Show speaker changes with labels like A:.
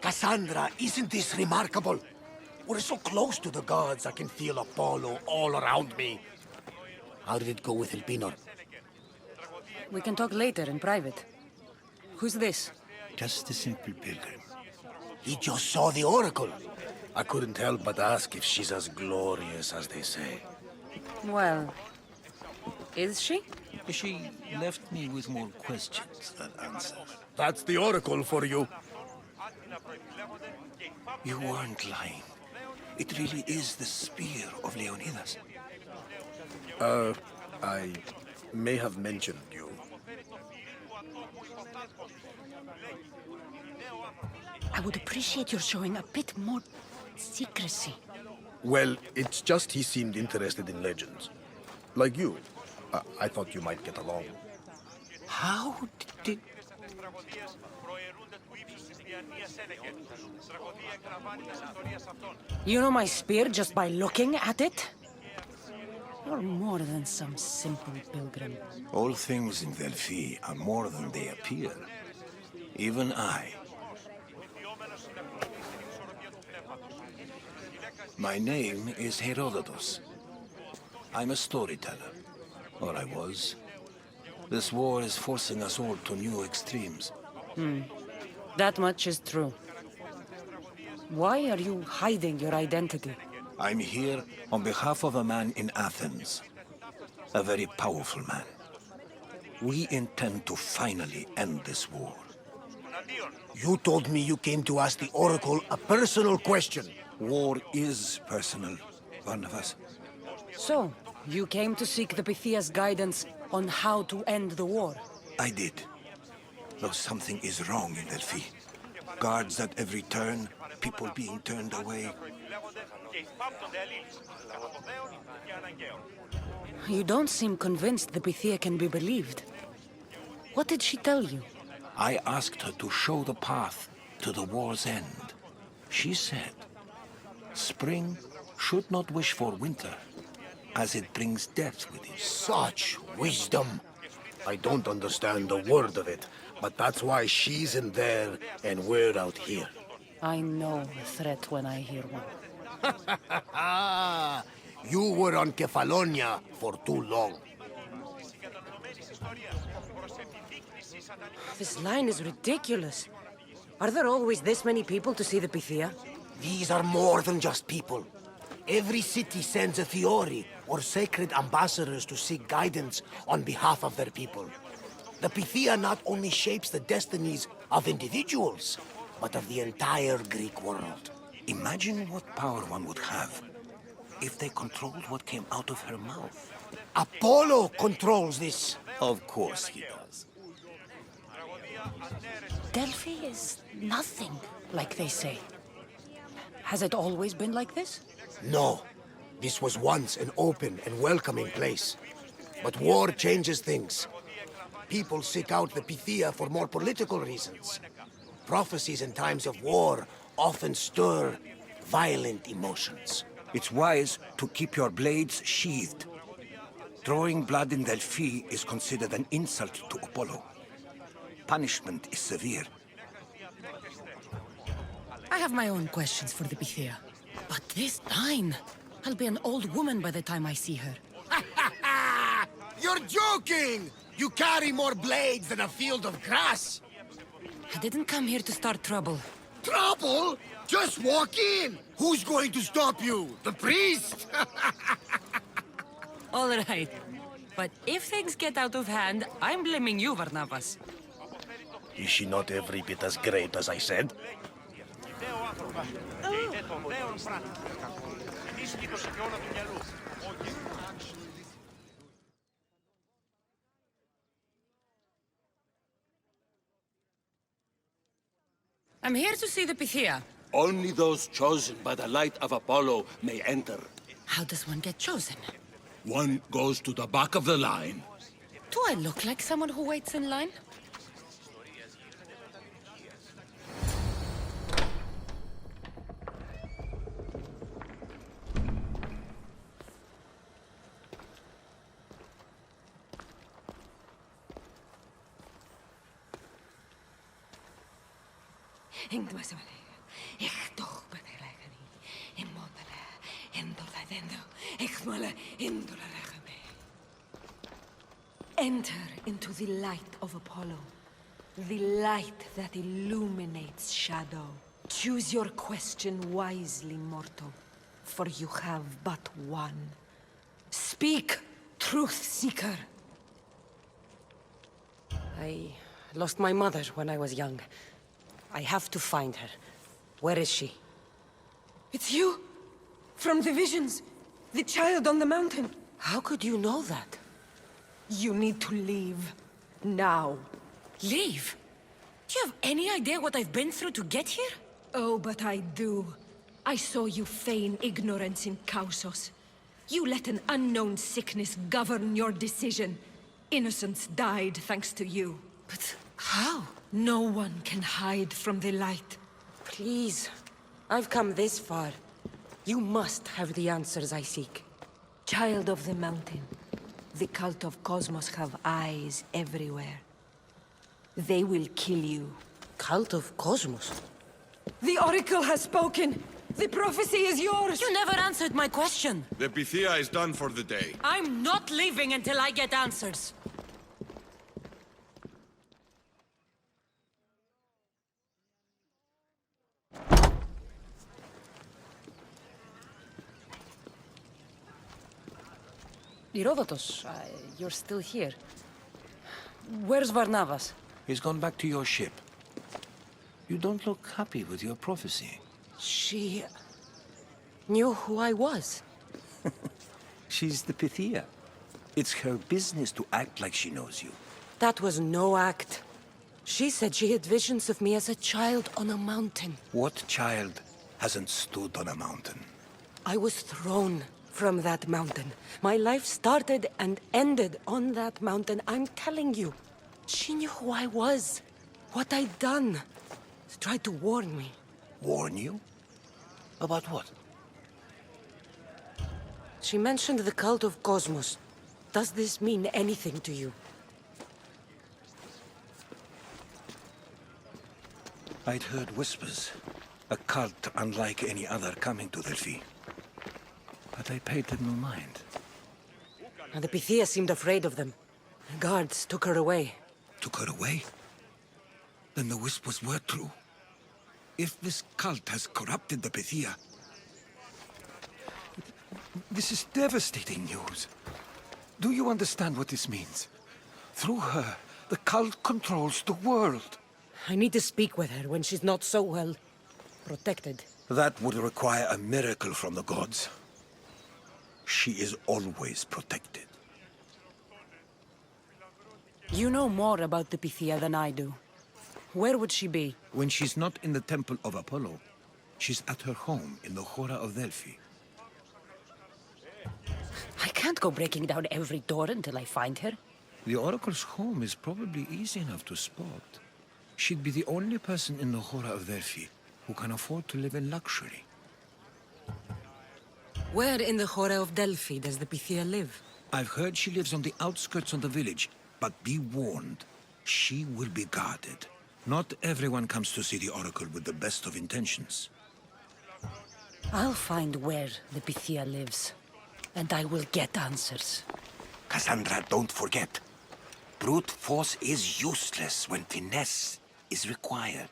A: Cassandra, isn't this remarkable? We're so close to the gods, I can feel Apollo all around me. How did it go with Elpinor?
B: We can talk later in private. Who's this?
C: Just a simple pilgrim.
A: He just saw the oracle. I couldn't help but ask if she's as glorious as they say.
B: Well, is she?
C: She left me with more questions than answers.
A: That's the oracle for you.
C: You weren't lying. It really is the spear of Leonidas.
A: I may have mentioned you.
B: I would appreciate your showing a bit more secrecy.
A: Well, it's just he seemed interested in legends. Like you. I thought you might get along.
C: How did...
B: You know my spear just by looking at it? You're more than some simple pilgrim.
C: All things in Delphi are more than they appear. Even I. My name is Herodotus. I'm a storyteller. Or I was. This war is forcing us all to new extremes.
B: That much is true. Why are you hiding your identity?
C: I'm here on behalf of a man in Athens. A very powerful man. We intend to finally end this war.
A: You told me you came to ask the oracle a personal question.
C: War is personal, Barnabas.
B: So, you came to seek the Pythia's guidance on how to end the war?
C: I did. Though something is wrong in Delphi. Guards at every turn, people being turned away.
B: You don't seem convinced the Pythia can be believed. What did she tell you?
C: I asked her to show the path to the war's end. She said, spring should not wish for winter, as it brings death with it.
A: Such wisdom. I don't understand a word of it, but that's why she's in there and we're out here.
B: I know a threat when I hear one.
A: You were on Kefalonia for too long.
B: This line is ridiculous. Are there always this many people to see the Pythia?
A: These are more than just people. Every city sends a Fiori, or sacred ambassadors to seek guidance on behalf of their people. The Pythia not only shapes the destinies of individuals, but of the entire Greek world.
C: Imagine what power one would have if they controlled what came out of her mouth.
A: Apollo controls this.
C: Of course he does.
B: Delphi is nothing, like they say. Has it always been like this?
A: No. This was once an open and welcoming place. But war changes things. People seek out the Pythia for more political reasons. Prophecies in times of war often stir violent emotions.
C: It's wise to keep your blades sheathed. Drawing blood in Delphi is considered an insult to Apollo. Punishment is severe.
B: I have my own questions for the Pythia. But this line... I'll be an old woman by the time I see her.
A: You're joking! You carry more blades than a field of grass!
B: I didn't come here to start trouble.
A: Trouble? Just walk in! Who's going to stop you? The priest?
B: All right. But if things get out of hand, I'm blaming you, Barnabas.
A: Is she not every bit as great as I said?
B: I'm here to see the Pythia.
D: Only those chosen by the light of Apollo may enter.
B: How does one get chosen?
D: One goes to the back of the line.
B: Do I look like someone who waits in line?
E: Enter into the light of Apollo. The light that illuminates shadow. Choose your question wisely, mortal. For you have but one. Speak, truth seeker.
F: I lost my mother when I was young. I have to find her. Where is she?
E: It's you! From the visions! The child on the mountain!
F: How could you know that?
E: You need to leave. Now.
B: Leave? Do you have any idea what I've been through to get here?
E: Oh, but I do. I saw you feign ignorance in Kausos. You let an unknown sickness govern your decision. Innocents died thanks to you.
B: But how?
E: No one can hide from the light.
F: Please. I've come this far. You must have the answers I seek.
E: Child of the mountain, the cult of Cosmos have eyes everywhere. They will kill you.
F: Cult of Cosmos?
E: The Oracle has spoken! The prophecy is yours!
B: You never answered my question.
G: The Pythia is done for the day.
B: I'm not leaving until I get answers. Herodotus, you're still here. Where's Varnavas?
C: He's gone back to your ship. You don't look happy with your prophecy.
F: She... knew who I was.
C: She's the Pythia. It's her business to act like she knows you.
F: That was no act. She said she had visions of me as a child on a mountain.
C: What child hasn't stood on a mountain?
F: I was thrown from that mountain. My life started and ended on that mountain. I'm telling you. She knew who I was, what I'd done. She tried to warn me.
C: Warn you? About what?
F: She mentioned the cult of Cosmos. Does this mean anything to you?
C: I'd heard whispers. A cult unlike any other coming to Delphi. But I paid them no mind.
F: And the Pythia seemed afraid of them. The guards took her away.
C: Took her away? Then the whispers were true. If this cult has corrupted the Pythia... This is devastating news. Do you understand what this means? Through her, the cult controls the world.
F: I need to speak with her when she's not so well protected.
C: That would require a miracle from the gods. She is always protected.
B: You know more about the Pythia than I do. Where would she be?
C: When she's not in the temple of Apollo, she's at her home in the Hora of Delphi.
B: I can't go breaking down every door until I find her.
C: The Oracle's home is probably easy enough to spot. She'd be the only person in the Hora of Delphi who can afford to live in luxury.
F: Where in the Hora of Delphi does the Pythia live?
C: I've heard she lives on the outskirts of the village, but be warned, she will be guarded. Not everyone comes to see the Oracle with the best of intentions.
B: I'll find where the Pythia lives, and I will get answers.
C: Cassandra, don't forget. Brute force is useless when finesse is required.